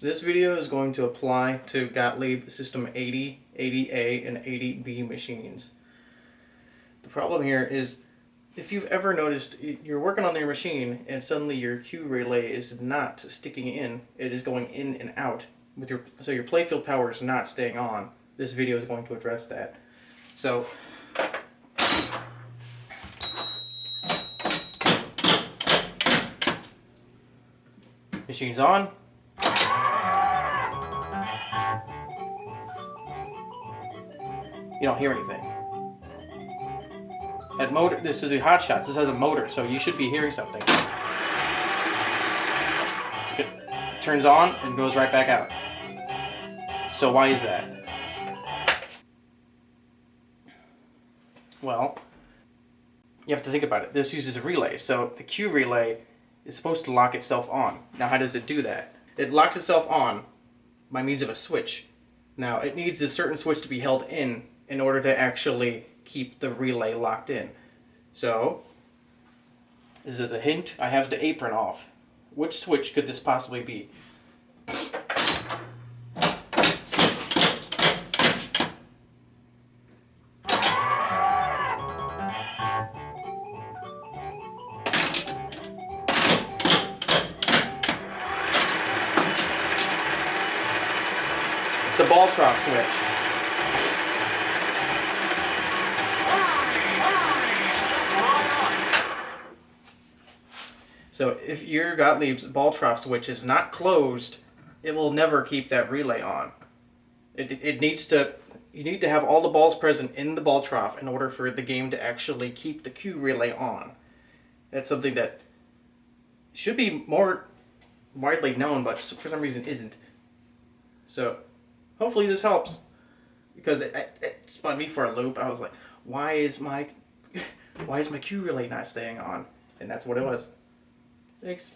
This video is going to apply to Gottlieb System80, 80A, and 80B machines. The problem here is, if you've ever noticed, you're working on your machine and suddenly your Q relay is not sticking in, it is going in and out. So your playfield power is not staying on. This video is going to address that. So, machine's on. You don't hear anything. That motor, this is a hot shot. This has a motor, so you should be hearing something. It turns on and goes right back out. So why is that? Well, you have to think about it. This uses a relay, so the Q relay is supposed to lock itself on. Now, how does it do that? It locks itself on by means of a switch. Now, it needs a certain switch to be held in order to actually keep the relay locked in. So, this is a hint. I have the apron off. Which switch could this possibly be? It's the ball trough switch. So if your Gottlieb's ball trough switch is not closed, it will never keep that relay on. You need to have all the balls present in the ball trough in order for the game to actually keep the Q relay on. That's something that should be more widely known, but for some reason isn't. So hopefully this helps, because it spun me for a loop. I was like, why is my Q relay not staying on? And that's what it was. Thanks.